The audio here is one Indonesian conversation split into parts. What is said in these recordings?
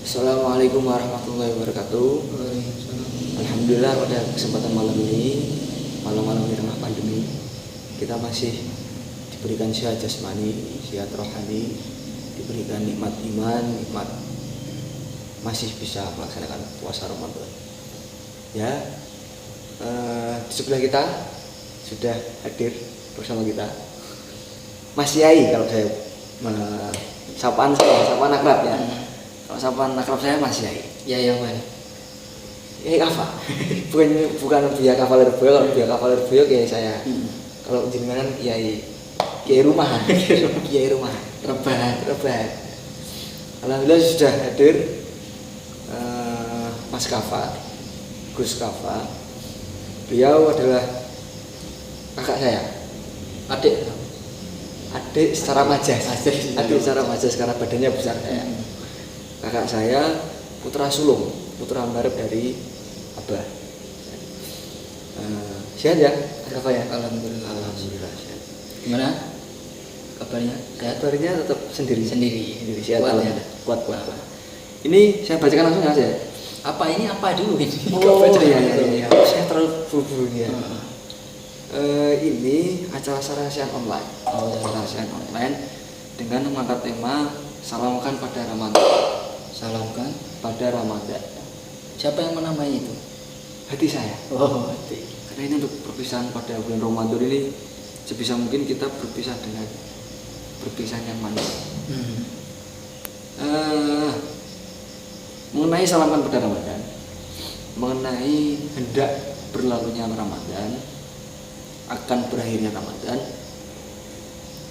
Assalamualaikum warahmatullahi wabarakatuh. Alhamdulillah pada kesempatan malam ini, malam-malam di tengah pandemi, kita masih diberikan sehat jasmani, sehat rohani, diberikan nikmat iman, nikmat masih bisa melaksanakan puasa Ramadan. Ya, di sebelah kita sudah hadir bersama kita Mas Yai, kalau saya sapaan akrab ya. Kalau sapaan akrab saya Mas Yai. Ya yang mana? Yai Kafa. bukan Buya Kafa Lirboyo. Kalau Buya Kafa Lirboyo kayak saya. Kalau jenengan Kiai rumah. Kiai rumah. Rebahan. Alhamdulillah sudah hadir Mas Kafa, Gus Kafa. Beliau adalah kakak saya. Adik secara majas. Adik secara majas karena badannya besar saya. Kakak saya putra sulung, putra ambarep dari Abah. Sehat ya, Kakak ya? Alhamdulillah sehat. Gimana kabarnya? Sehat? Kabarnya tetap sendiri sehat. Kuat ya? Kuat. Ini saya bacakan langsung aja. Apa ini apa dulu ini? Oh iya. Saya terlalu buru-buru ya. Ini acara sarasian online. Sarasian online dengan mengangkat tema salamkan pada Ramadan. Salamkan pada Ramadan. Siapa yang menamai itu? Hati saya. Oh, hati. Karena ini untuk perpisahan pada bulan Ramadan ini sebisa mungkin kita berpisah dengan berpisah yang manis. Mengenai salamkan pada Ramadan, mengenai hendak berlalunya Ramadan, akan berakhirnya Ramadan,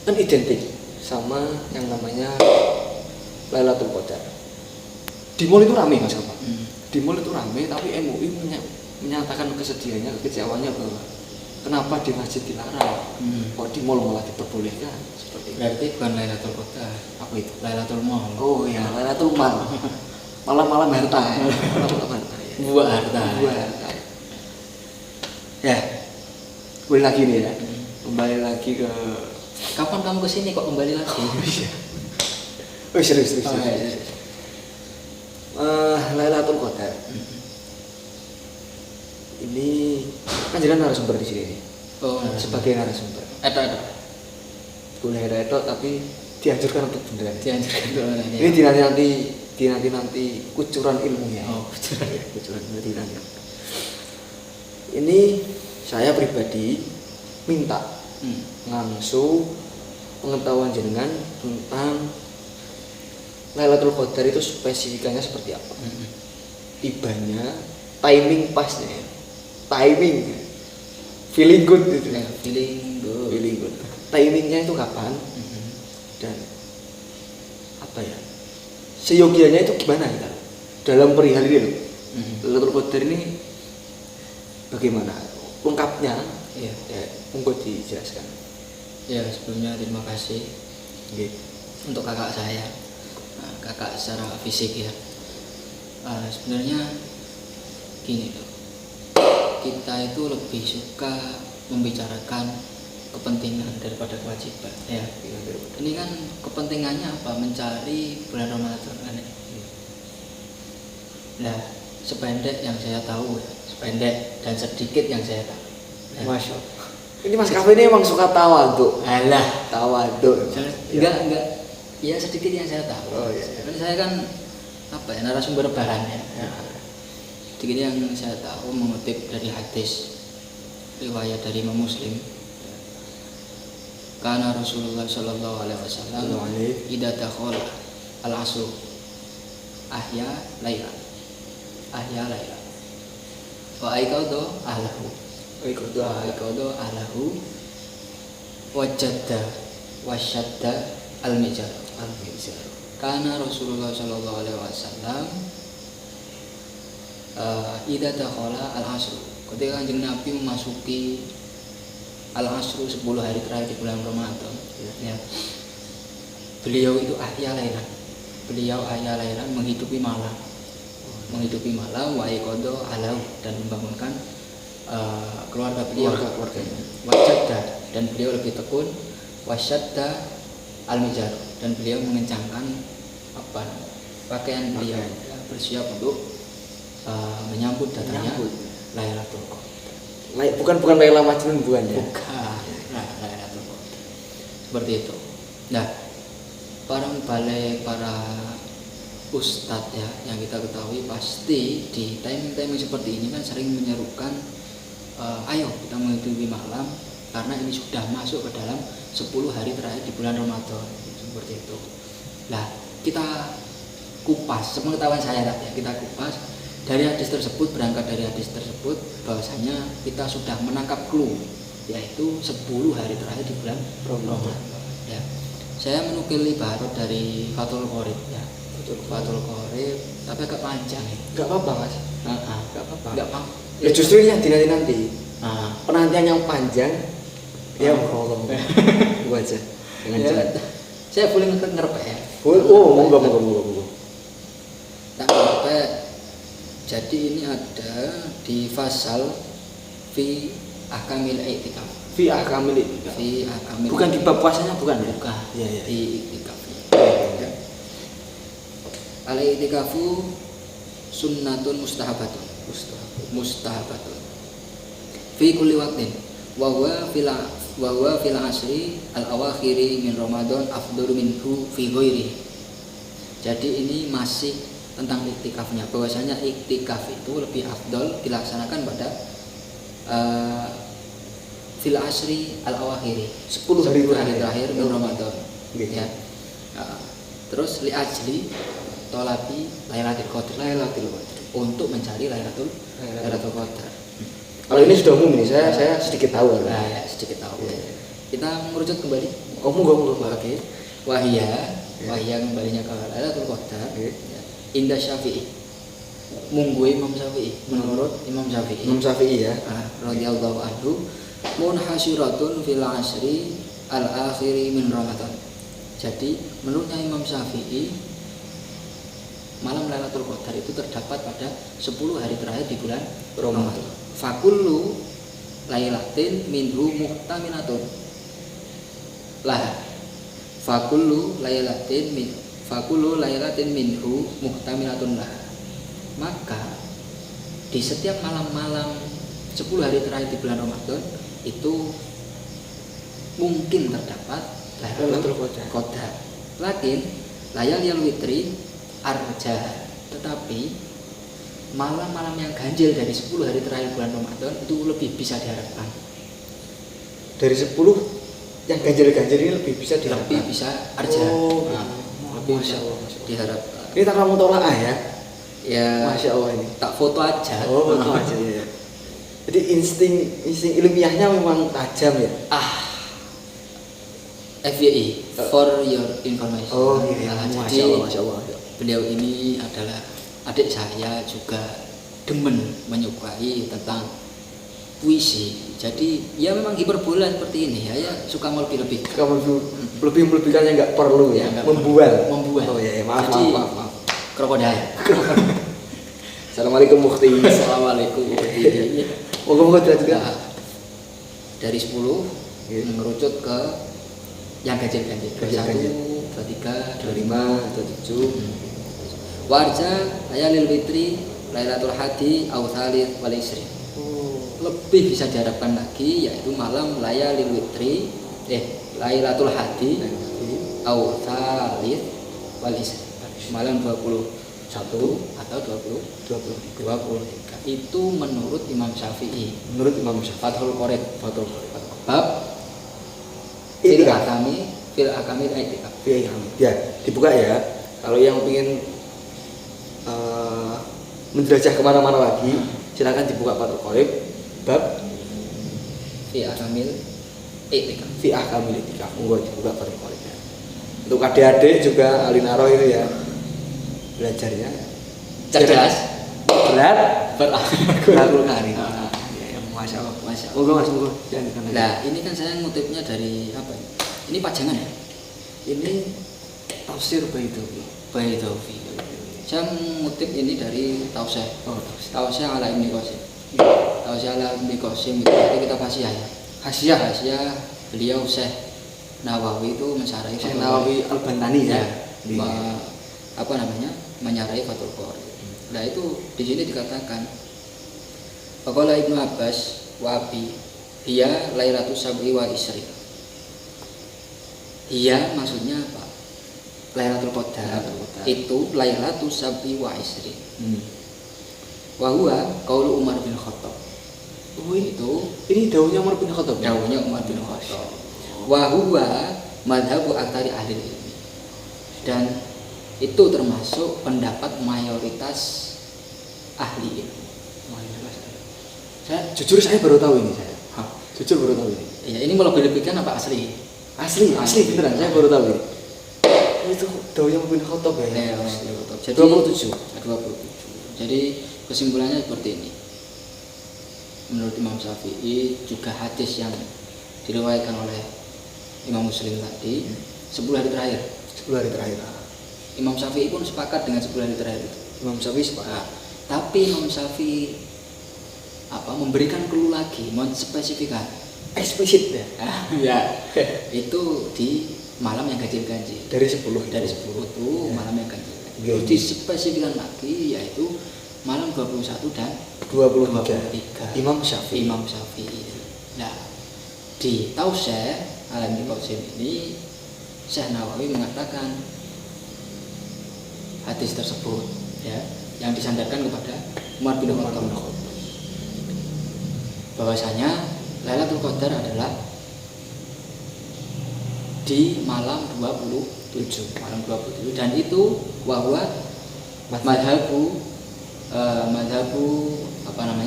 kan identik sama yang namanya Lailatul Qadar. Di mall itu rame Mas Kafa. Di mall itu rame, tapi MUI menyatakan kesedihannya, kekecewaannya bahwa kenapa di masjid dilarang, kok di mall malah diperbolehkan. Seperti itu. Berarti bukan Lailatul Qadar. Apa itu? Lailatul Mall. Oh ya, Lailatul Mal. Malam-malam harta. Malam-malam harta. Buah harta. Ya. Kembali lagi nih ya. Kembali lagi ke Kapan kamu kesini kok kembali lagi? Oh serius. Oh, iya. Lailatul Qadar. Ini kan jadi narasumber di sini nih. Oh, sebagai narasumber. Ada. Boleh ada tapi dianjurkan untuk beneran. Dianjurkan. Ini nanti kucuran ilmunya. Oh, kucuran nanti. Ini saya pribadi minta langsung pengetahuan jenengan tentang Lailatul Qadar itu spesifikasinya seperti apa, ibanya, timing pasnya, feeling good gitu ya, feeling good. Timingnya itu kapan dan apa ya, seyogianya itu gimana kita dalam perihal ini loh. Lailatul Qadar ini bagaimana lengkapnya? Ya, monggo dijelaskan. Ya, sebelumnya terima kasih untuk kakak saya. Kakak secara fisik ya. Sebenarnya gini loh. Kita itu lebih suka membicarakan kepentingan daripada kewajiban ya. Ini kan kepentingannya apa? Mencari bulan Ramadan kan. Nah, sependek yang saya tahu, sependek dan sedikit yang saya tahu. Masya Allah. Ini Mas Kafe ini emang suka tawaduk. Tawaduk. Enggak. Ya sedikit yang saya tahu. Oh, iya. Karena saya kan narasumber bahan ya. Sedikit yang saya tahu mengutip dari hadis riwayat dari Imam Muslim. Karena Rasulullah Shallallahu Alaihi Wasallam idza dakhala al-asr ahya laila. Wa aikadu ahlahu wajadda wasyadda al-mizar. Karena Rasulullah Shallallahu Alaihi Wasallam idza dakhala al-asr, ketika Kanjeng Nabi memasuki al-asr 10 hari terakhir di bulan Ramadan ya. Beliau itu ahya lailan, menghidupi malam wa aikadu ahlahu, dan membangunkan keluarganya wajadda, dan beliau lebih tekun wasyadda al-mizar, dan beliau mengencangkan pakaian beliau bersiap untuk menyambut datangnya Lailatul Qadar. Bukan Laila Majnun bukan ya? Bukan. Nah, Lailatul Qadar. Seperti itu. Nah, para ustadz ya yang kita ketahui pasti di timing-timing seperti ini kan sering menyerukan ayo kita menghidupi malam karena ini sudah masuk ke dalam 10 hari terakhir di bulan Ramadan seperti itu. Nah, kita kupas sepengetahuan saya ya, kita kupas dari hadis tersebut, berangkat dari hadis tersebut bahwasanya kita sudah menangkap clue yaitu 10 hari terakhir di bulan Ramadan. Ya. Saya menukil ibarat dari Fathul Qorib ya. Fathul Qorib tapi agak panjang ya. Enggak apa-apa Mas. Enggak apa-apa. Enggak apa. Ya justru ini yang dinanti-nanti. Penantian yang panjang. Ya Allah. Gua aja. Jangan. Saya boleh ngerepek ya. Oh, monggo. Tak ngerepek. Jadi ini ada di fasal fi ahkamil i'tikaf. Fi ahkamil i'tikaf. Bukan di bab puasanya bukan ya? Bukan. Iya. Di i'tikaf. Al-i'tikafu sunnatun mustahabatun. Fi kulli waqtin wa huwa fil asri al-awakhiri min Ramadan afdalu minhu fi ghairihi. Jadi ini masih tentang iktikafnya, bahwasanya iktikaf itu lebih afdol dilaksanakan pada fil asri al-awakhiri 10 hari terakhir min Ramadan. Ya. Terus li ajli tolabi Lailatul Qadar untuk mencari Lailatul Qadar. Kalau ini sudah umum ini, saya sedikit tahu. Nah, sedikit tahu. Yeah. Kita merucut kembali. Monggo. Oke. Wahia kembalinya ke Lailatul Qadar. Indah Syafi'i. Munggu Imam Syafi'i. Menurut Imam Syafi'i ya. Radhiyallahu anhu, munhasiratun fil asri al-akhiri min Ramadan. Jadi menurutnya Imam Syafi'i malam Lailatul Qadar itu terdapat pada 10 hari terakhir di bulan Ramadan. Fakullu lailatin minhu muhtaminatun. Fakullu lailatin minhu muhtaminatun lah. Maka di setiap malam-malam 10 hari terakhir di bulan Ramadan itu mungkin terdapat Lailatul Qadar. Lakin layalil witri arja, tetapi malam-malam yang ganjil dari 10 hari terakhir bulan Ramadan itu lebih bisa diharapkan. Dari 10 yang ganjil-ganjil ini lebih bisa diharapkan. Lebih bisa arja. Lebih bisa diharapkan. Ini tak kamu tolak ya? Ya. Masya Allah ini. Tak foto aja. Foto aja ya. Jadi insting ilmiahnya memang tajam ya. FYI for your information. Iya. Masya Allah. Beliau ini adalah adik saya, juga demen menyukai tentang puisi. Jadi ya memang hiperbola seperti ini ya suka melebih-lebihkan. Lebih-melebihkannya nggak perlu ya. Membual. Oh ya, maaf. Krokodil. Assalamualaikum Mukti. Assalamualaikum Mukti. Moga-moga juga. Dari 10 mengerucut ke yang ganjil-ganjil. 1, 2, 3, 25, 27. Warja layalil witri Lailatul Hadi au tsalits wal isri. Lebih bisa diharapkan lagi yaitu malam layalil witri Lailatul Hadi au tsalits wal isri. Malam 21 atau 23. Itu menurut Imam Syafi'i. Fathul Qorib. Bab fil akami i'tikaf. Ya, dibuka ya. Kalau yang ingin menjelajah kemana-mana lagi, silakan dibuka Fathul Qorib bab fi ahkamil i'tikaf. Monggo dibuka Fathul Qorib ya. Untuk adik-adik juga alinaro itu ya, belajarnya cerdas, berat, berakhir hari. Masya Allah. Monggo. Nah, ini kan saya ngutipnya dari apa? Ini pajangan ya? Ini tafsir Baitofi. Saya mengutip ini dari Tausih. Tausih ala Ibnu Qasim. Tausih ala Ibnu Qasim itu kita fasiyah ya. Hasyiah beliau Syekh Nawawi itu mensyarahi Syekh Nawawi Al-Bantani ya. menyarai Fathul Qorib. Nah itu di sini dikatakan Faqala Ibnu Abbas wa Abi hiya Lailatul Sab'i wa Isri. Hiya maksudnya apa? Lailatul Qadar itu Lailatul Sab'i wa Isri. Wa huwa qaulu Umar bin Khattab. Oh, Itu ini daunnya Umar bin Khattab. dawuhnya Umar bin Khattab. Wa huwa madhabu aktsari ahli ilmi. Dan itu termasuk pendapat mayoritas ahli ilmu. Jujur saya baru tahu ini saya. Hah. Jujur baru tahu ini. Ya, ini melebih-lebihkan apa asli? Asli beneran saya baru tahu ini. Itu daunnya Umar bin Khattab ya. Jadi 27. 27. Jadi kesimpulannya seperti ini. Menurut Imam Syafi'i juga hadis yang diriwayatkan oleh Imam Muslim tadi 10 hari terakhir. 10 hari terakhir. Imam Syafi'i pun sepakat dengan 10 hari terakhir itu. Imam Syafi'i sepakat. Tapi Imam Syafi'i memberikan clue lagi, menspesifikan. Eksplisit ya. Ya. Itu di malam yang ganjil-ganjil. Dari 10 Dari 10 itu malam yang ganjil-ganjil. Iya. Terus dispesifikan lagi yaitu malam 21 dan 23. Imam Syafi'i. Imam Syafi'i. Nah, di Tausyih Alam Qasim ini Syekh Nawawi mengatakan hadis tersebut ya yang disandarkan kepada Umar bin Khattab bahwasanya Lailatul Qadar adalah di malam 27 dan itu wahwa madhabu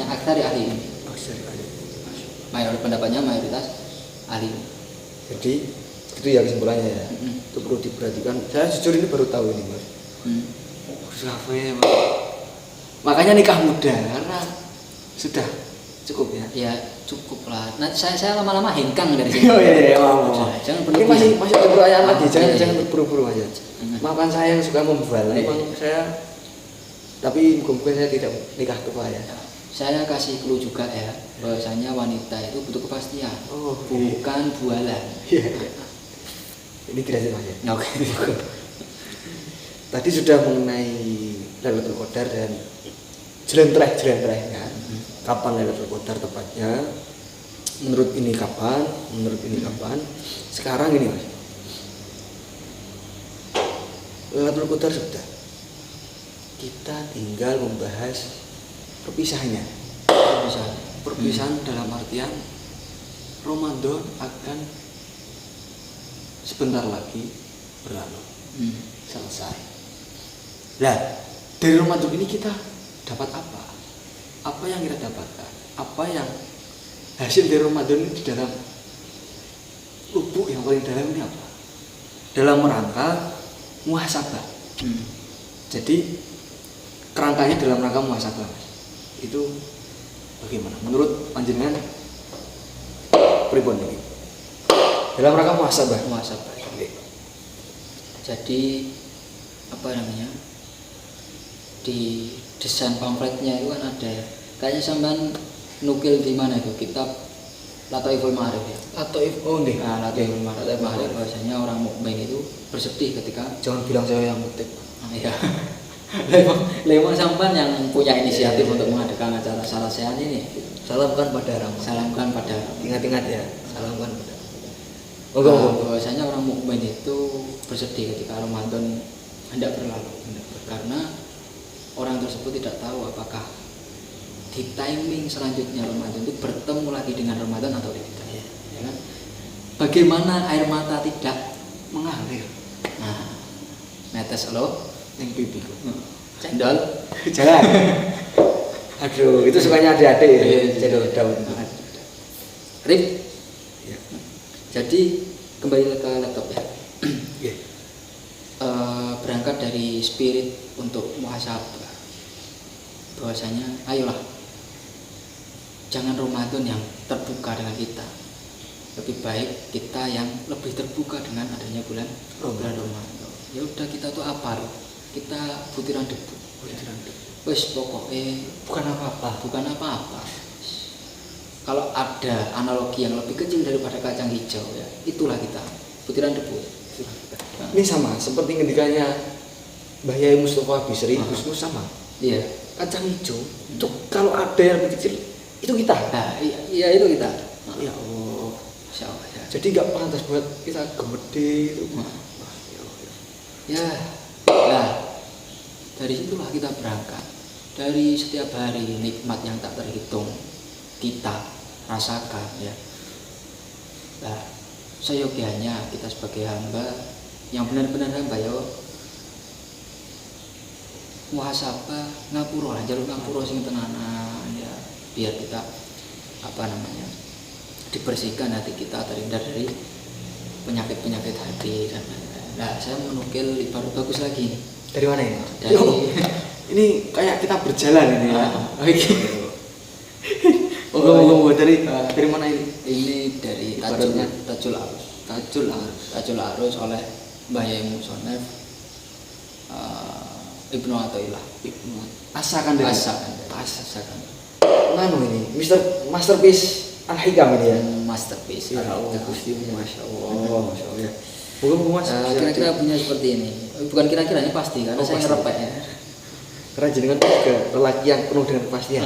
aktsari ahli ini. Pendapatnya mayoritas ahli. Jadi itu ya kesimpulannya ya. Itu perlu diperhatikan. Saya jujur ini baru tahu ini Mas. Makanya nikah muda karena sudah cukup ya. Ya cukup lah. Nah, saya lama-lama hengkang dari sini. Oh iya, mau. Jangan Ini masih ada perayaan lagi. Iya. Jangan terburu-buru aja. Maafkan saya yang suka membala. Memang saya tapi mungkin saya tidak nikah tua ya. Saya kasih clue juga ya bahwasanya wanita itu butuh kepastian. Oh, bukan bualan. Iya. Ini tidak sih Mas ya. Oke. Tadi sudah mengenai Lailatul Qadar dan jelentreh-jelentrehnya. Kapan Lailatul Qadar tepatnya? Menurut ini kapan? Sekarang ini Mas. Lailatul Qadar sudah. Kita tinggal membahas perpisahannya. Perpisahan dalam artian Ramadan akan sebentar lagi berlalu. Selesai. Nah, dari Ramadan ini kita dapat apa? Apa yang kita dapatkan? Apa yang hasil dari Ramadan ini di dalam lubuk yang paling dalam ini apa? Dalam rangka muhasabah. Jadi kerangkanya dalam rangka muhasabah. Itu bagaimana? Menurut panjenengan pripun ini? Dalam rangka muhasabah. Jadi di desain pamfletnya itu kan ada ya. Kayaknya sampean nukil di mana itu kitab Lataiful Ma'arif ya. Lataiful Ma'arif bahwasanya orang mukmin itu bersedih ketika jangan bilang saya yang mutip. Iya. Lemong sampean yang punya inisiatif untuk mengadakan acara Salasehan ini. Salamkan pada Ramadan. Salamkan pada. Ingat-ingat ya. Salamkan pada. Bahwasanya orang mukmin itu bersedih ketika Ramadan hendak berlalu. Karena orang tersebut tidak tahu apakah di timing selanjutnya Ramadan itu bertemu lagi dengan Ramadan atau tidak. Ya kan? Bagaimana air mata tidak mengalir? Nah, netes lo yang pipiku. Cendol. Jangan. Aduh, itu sukanya adik-adik ya. Cendol daun. Rip. Ya. Jadi kembali ke laptop ya. Yeah. Berangkat dari spirit untuk muhasabah. Bahwasanya ayolah jangan Ramadan yang terbuka dengan kita. Lebih baik kita yang lebih terbuka dengan adanya bulan Ramadan. Ya udah kita tuh apa loh? Kita butiran debu. Wes pokoknya bukan apa-apa. Kalau ada analogi yang lebih kecil daripada kacang hijau ya, itulah kita butiran debu. Ini sama seperti ketikanya Mbah Yai Mustafa Bisri Ah. Gus Mus sama Iya. kacang hijau itu kalau ada yang lebih kecil itu kita. Nah, iya itu kita. Ya Allah. Masya Allah ya. Jadi nggak pantas buat kita gede itu. Nah. Wah, ya Allah, ya. Ya, nah dari situlah kita berangkat. Dari setiap hari nikmat yang tak terhitung kita rasakan ya. Nah, seyogianya kita sebagai hamba yang benar-benar hamba ya muhasabah ngapura, jalur ngapura sing tenanan ya, biar kita dibersihkan hati kita terhindar dari penyakit-penyakit hati dan lain-lain. Nah, saya menukil ibarat bagus lagi nih. Dari mana ini? Dari Ini kayak kita berjalan ini ya. Oke. Ngomong dari mana ini? Ini dari Ibaratnya. Tajul Arus oleh Mbah Yai Musonef Ibnu Athaillah. Asakan dari Asakan. Nganu ini, Masterpiece Al-Hikam ini ya. Masterpiece. Ya Allah, Gusti, Masya Allah, Masya Allah ya. Bukan Mas. Kira-kira punya seperti ini. Bukan kira-kira, ini pasti karena saya pasti. ngerepek ya. Karena jenengan juga lelaki yang penuh dengan kepastian.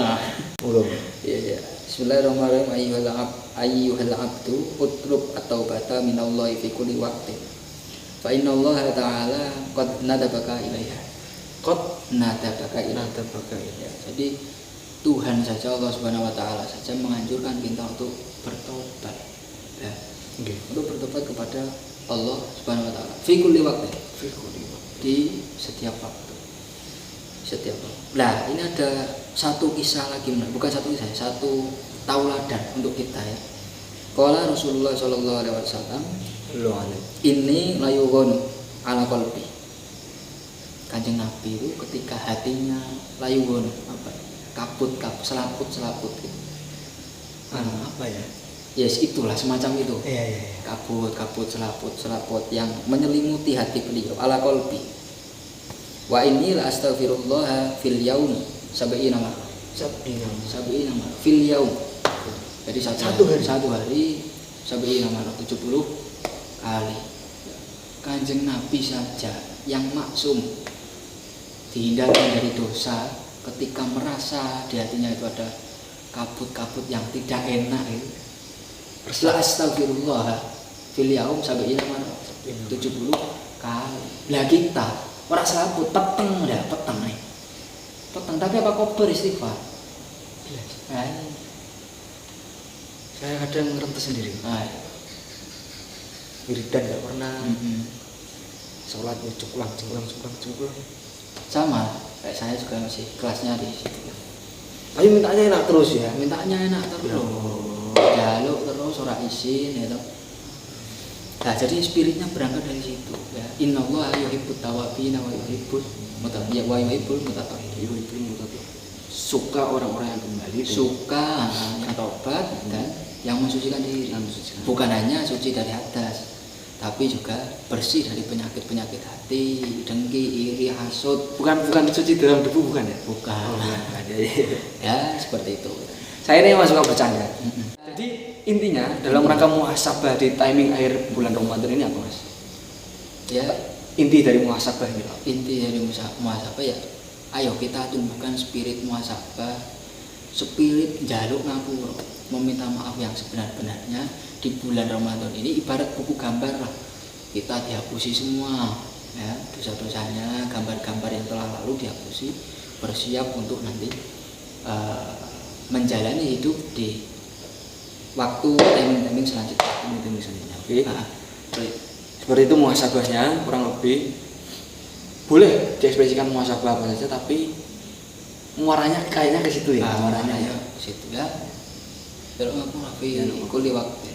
Monggo. Iya. Bismillahirrahmanirrahim. Ayyuhal abdu utlub at-taubata minallahi fi kulli waqtin. Fa innallaha ta'ala qad nadabaka ilaiha. Ya, jadi Tuhan saja, Allah Subhanahu wa taala saja menganjurkan kita untuk bertobat. Ya. Untuk bertobat kepada Allah Subhanahu wa taala fi kulli waqtin. Di setiap waktu. Nah, ini ada satu kisah lagi, bukan satu kisah, satu tauladan untuk kita ya. Qala Rasulullah sallallahu alaihi wasallam, ini layughun ala qalbi. Kanjeng Nabi itu ketika hatinya layughun kabut selaput gitu. Apa ya? Yes, itulah semacam itu. Iya. Kabut selaput yang menyelimuti hati beliau ala qalbi. Wa inni la astaghfirullah fil yaum sab'ina marrah. Sab'ina marrah fil yaum. Jadi satu hari sab'ina marrah 70 kali. Kanjeng Nabi saja yang maksum dihindarkan dari dosa ketika merasa di hatinya itu ada kabut-kabut yang tidak enak itu. La astaghfirullah fil yaum sab'ina marrah 70 kali. Lah kita ora selaput peteng tapi apa kau beristighfar? Saya kadang ngerentes sendiri. Wiridan nggak pernah. Sholatnya cuklang. Sama kayak saya juga masih kelasnya di situ. Ayo mintanya enak terus ya. Mintanya enak terus. Jaluk terus ora izin ya toh. Nah, jadi spiritnya berangkat dari situ ya. Innallaha yuhibbut tawwabin wa yuhibbul mutatahhirin. Suka orang-orang yang kembali, Suka yang tobat dan yang mensucikan diri. Bukan hanya suci dari hadas, tapi juga bersih dari penyakit-penyakit hati, dengki, iri, hasud. bukan suci dalam debu, bukan ya? Bukan. Ya, seperti itu. Saya ini masuk bercanda. Jadi intinya dalam rangka muhasabah di timing akhir bulan Ramadan ini apa, Mas? Ya, Inti dari muhasabah ini, Pak. inti dari muhasabah ya, ayo kita tumbuhkan spirit muhasabah, spirit jaluk ngapura, meminta maaf yang sebenar-benarnya di bulan Ramadan ini. Ibarat buku gambar lah, kita dihapusi semua ya dosa-dosanya, gambar-gambar yang telah lalu dihapusi, bersiap untuk nanti menjalani hidup di waktu timing selanjutnya. Oke. Seperti itu muhasabahnya kurang lebih. Boleh diekspresikan muhasabah apa saja, tapi muaranya kayaknya ke situ ya. Muaranya ya ke situ ya. Kalau aku kuli waktu.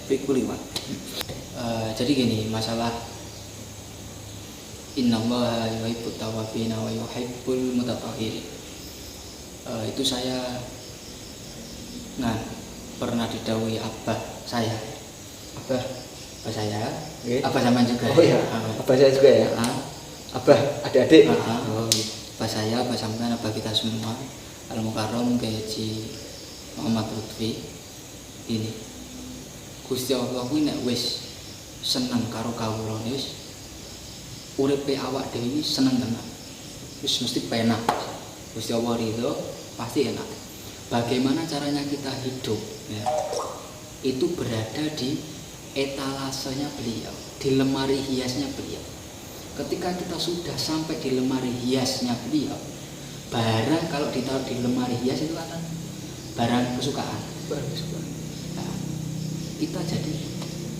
Jadi gini, masalah innallaha yuhibbut tawwabin wa yuhibbul mutatahhirin. Itu saya pernah didhawuhi abah saya. Abah saya. Okay. Abah sama juga. Oh iya. Abah saya juga ya. Abah adik-adik. Abah saya, abah sampean, abah kita semua. Al-Mukarram Haji Muhammad Lutfi. Ini Gusti Allah kuwi nek wis seneng karo kawula wis uripe awak dhewe iki seneng tenan. wis mesti penak. Gusti Allah ridho pasti enak. Bagaimana caranya kita hidup ya, itu berada di etalasenya beliau, di lemari hiasnya beliau. Ketika kita sudah sampai di lemari hiasnya beliau, barang kalau ditaruh di lemari hias itu kan barang kesukaan. Nah, kita jadi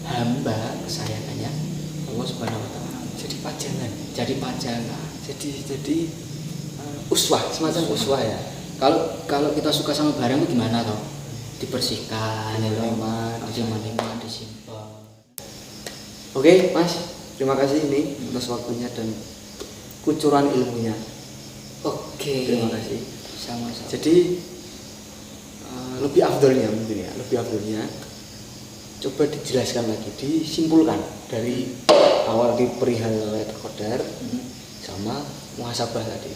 hamba kesayangannya Allah Subhanahu wa taala. Jadi pajangan, Jadi uswah, semacam uswah ya. kalau kita suka sama barang itu gimana toh? Dibersihkan, disimpan, disimpan. Oke, Mas. Terima kasih ini atas waktunya dan kucuran ilmunya. Oke. Terima kasih. Sama-sama. Jadi lebih afdolnya mungkin ya, coba dijelaskan lagi, disimpulkan dari awal di perihal Lailatul Qadar sama muhasabah tadi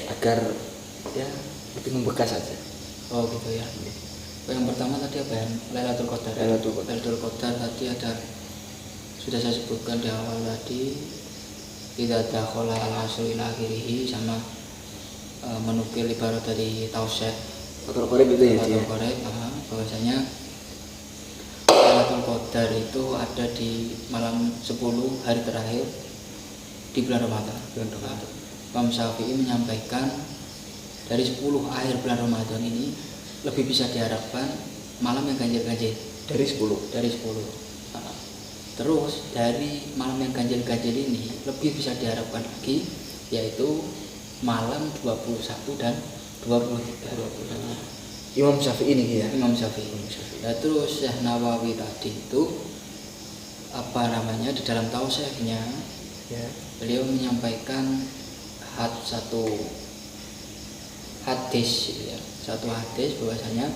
agar ya lebih membekas saja. Oh gitu ya. Yang pertama tadi apa ya? Lailatul Qadar. Lailatul Qadar tadi ada, sudah saya sebutkan di awal tadi, tidak ada khola al-asr ila akhirih, sama menukil ibarat dari tauset Fathul Qorib itu ya dia. Bahwasanya Lailatul Qadar itu ada di malam 10 hari terakhir di bulan Ramadan. Imam Syafi'i menyampaikan dari 10 akhir bulan Ramadan ini lebih bisa diharapkan malam yang ganjil-ganjil Dari 10. Terus dari malam yang ganjil-ganjil ini lebih bisa diharapkan lagi, yaitu malam 21 dan 23. Imam Syafi'i ini ya. Imam Syafi'i. Nah, terus Syekh Nawawi tadi itu di dalam tausiahnya Ya. beliau menyampaikan satu hadis bahwasanya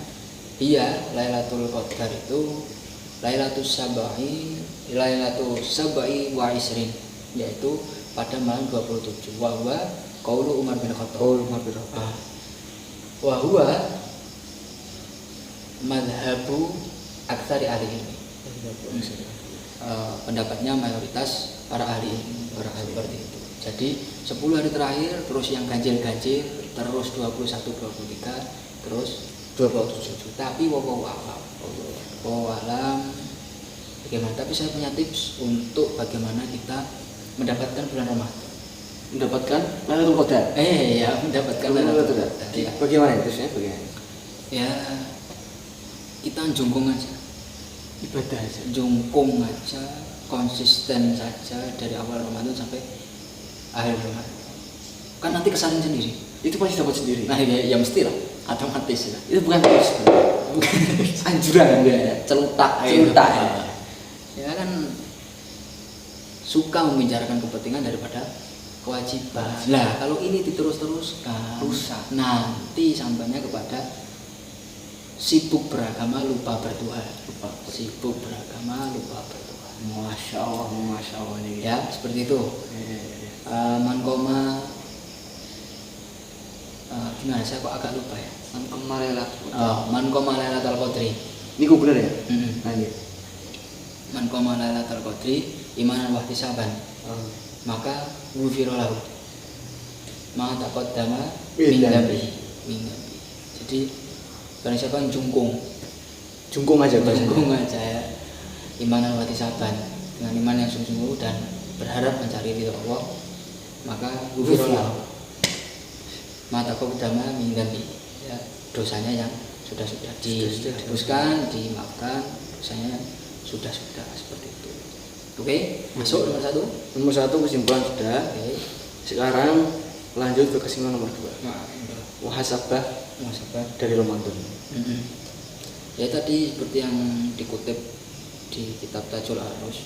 Lailatul Qadar itu Lailatul Sabai wa Isrin, yaitu pada malam 27. Wa huwa qaulu Umar bin Khattab. Wa huwa madhabu aktsari ahli ilmi. Pendapatnya mayoritas para ahli ilmu seperti itu. Jadi 10 hari terakhir, terus yang ganjil-ganjil, terus 21, 23, terus 27. Tapi wallahu alam bagaimana? Tapi saya punya tips untuk bagaimana kita mendapatkan bulan Ramadan. Mendapatkan Lailatul Qadar. Mendapatkan Lailatul Qadar. Bagaimana tipsnya? Bagaimana? Ya, kita jungkung aja. Ibadah aja. Jungkung aja, konsisten saja dari awal Ramadan sampai akhir Ramadan. Kan nanti kesaring sendiri. Itu pasti dapat sendiri. Nah, ya mesti lah, otomatis lah. Itu bukan tips. Anjuran ya, celutak. Ya kan suka membicarakan kepentingan daripada kewajiban. Nah, kalau ini diterus-teruskan, rusak. Nanti sampainya kepada sibuk beragama lupa bertuhan. Sibuk beragama lupa bertuhan. Masya Allah ini. Ya, seperti itu. Man koma gimana, saya kok agak lupa ya. Man koma Lailatul Qadri. Ini kok bener ya? Lanjut. Man koma Lailatul Qadri imanan wa ihtisaban, maka ghufira lahu ma taqaddama min dhanbihi. Jadi barang siapa yang jungkung aja ya, imanan wa ihtisaban, dengan iman yang sungguh-sungguh dan berharap mencari ridho Allah, maka ghufira lahu ma taqaddama min dhanbihi, ya, dosanya yang sudah dihapuskan, dimaafkan, dosanya sudah seperti itu. Oke, masuk nomor 1. Nomor 1 kesimpulan sudah. Sekarang lanjut ke kesimpulan nomor 2. Muhasabah dari Ramadan. Ya tadi seperti yang dikutip di kitab Tajul Arus,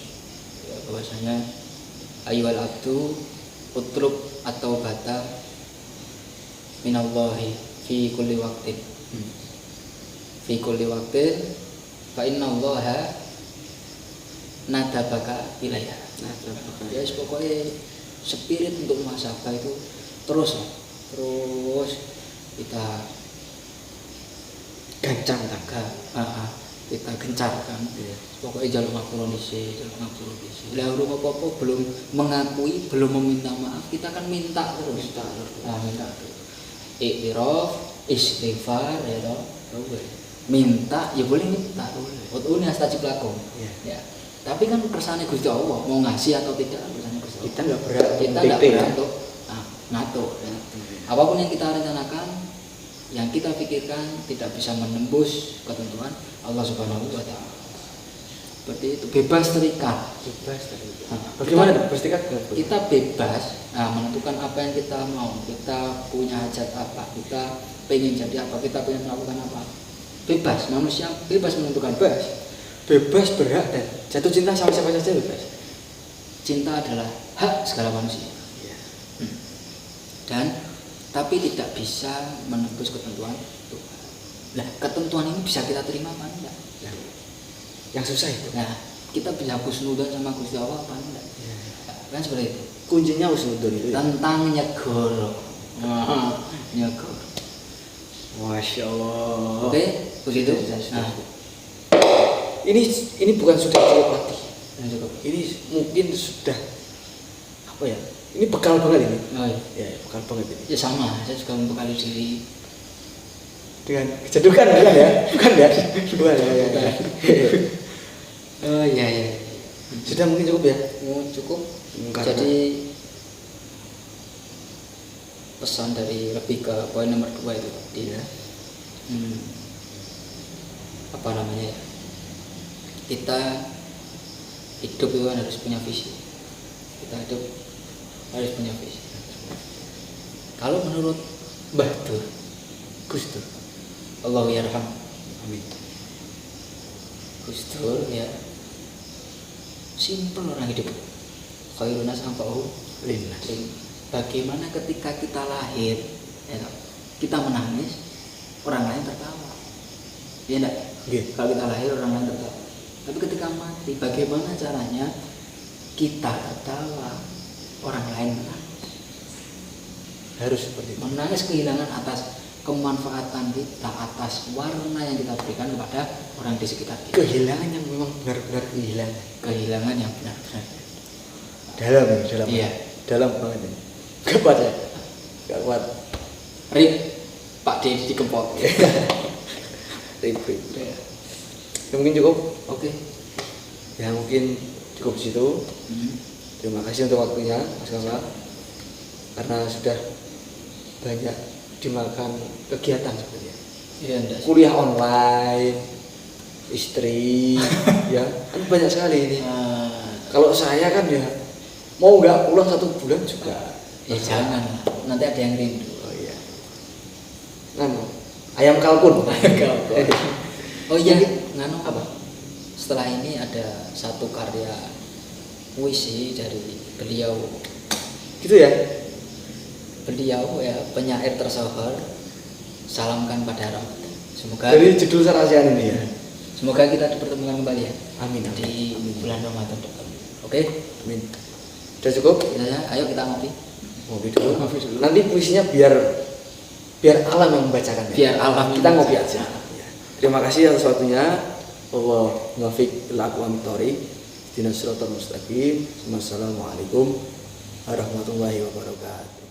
ya, bahwasanya ayyuhal abdu utrub atau bata minallahi fi kulli waqtin. Fi kulli waqtin fa innallaha nadabaka ilayah. Ya pokoknya spirit untuk muhasabah itu terus kita kita gencarkan. Iya. Pokoknya jalur ngapura dhisik. Lah urung apa-apa belum mengakui, belum meminta maaf, kita kan minta terus. Minta terus. Iktiraf, istighfar ya toh. Minta ya boleh minta. Ud'uni astajib lakum. Iya. Ya. Tapi kan kersane Gusti Allah mau ngasih atau tidak kersane Gusti Allah. Kita nggak berhak untuk ngatur ya. Apapun yang kita rencanakan, yang kita pikirkan tidak bisa menembus ketentuan Allah Subhanahu wa taala. Seperti itu, bebas terikat. Bagaimana bebas terikat? Kita bebas menentukan apa yang kita mau. Kita punya hajat apa, kita pengen jadi apa, kita pengen melakukan apa. Bebas, manusia bebas menentukan. Bebas berhak dan jatuh cinta sama siapa saja bebas. Cinta adalah hak segala manusia. Dan tapi tidak bisa menembus ketentuan Tuhan. Nah, ketentuan ini bisa kita terima apa enggak? Yang susah itu. Nah, kita bisa husnudzon sama Gusti Allah apa enggak? Kan seperti itu. Kuncinya husnudzon itu. Tentang nyegoro. Nyegoro. Masya Allah. Oke, begitu. Nah, ini bukan sudah cukup mati. Ini mungkin sudah apa ya? Ini bekal banget ini. Oh iya. Ya, bekal banget ini. Ya sama, saya juga membekali diri dengan kejedukan bukan ya? Bukan ya? Bukan ya. Oh iya. Sudah mungkin cukup ya? Cukup. Karena Jadi pesan dari lebih ke poin nomor 2 itu tadi ya. Apa namanya ya? Kita hidup itu kan harus punya visi. Kita hidup harus punya visi. Kalau menurut Mbah Dur, Gus Dur, Allahu yarham, amin. Gus Dur ya, simpel orang hidup. Khairun nas anfa'uhum linnas. Bagaimana ketika kita lahir, ya, kita menangis, orang lain tertawa. Iya enggak? Kalau kita lahir orang lain tertawa. Tapi ketika mati, bagaimana caranya kita tertawa, orang lain menangis? Harus seperti itu. Menangis kehilangan atas kemanfaatan kita, atas warna yang kita berikan kepada orang di sekitar kita. Kehilangan yang memang benar-benar kehilangan. Kehilangan yang benar-benar dalam. Iya. Dalam banget ini. Gak kuat ya? Gak kuat. Rip Pak D dikempot. Rip. Ya, mungkin cukup. Oke. Ya mungkin cukup situ. Terima kasih untuk waktunya Mas Kakak. Karena sudah banyak dimakan kegiatan sebenarnya. Iya, enggak. Kuliah online, istri, ya kan banyak sekali ini. Kalau saya kan ya mau nggak pulang 1 bulan juga. Ya jangan, nanti ada yang rindu. Oh iya. Ayam kalkun. Oh iya, nganu apa? Setelah ini ada satu karya puisi dari beliau. Gitu ya. Beliau ya penyair tersohor, salamkan pada Ramadan. Semoga Dari judul sarasian ini ya. Semoga kita dipertemukan kembali ya. Amin. Di bulan Ramadan depan. Oke? Amin. Sudah cukup? Ya, ayo kita ngopi. Ngopi dulu. Nanti puisinya biar alam yang membacakan ya. Biar alam kita ngopi aja. Ya. Terima kasih atas waktunya. Allah muwaffiq ila aqwamit thoriq. Ihdinas siratal mustaqim. Wassalamualaikum warahmatullahi wabarakatuh.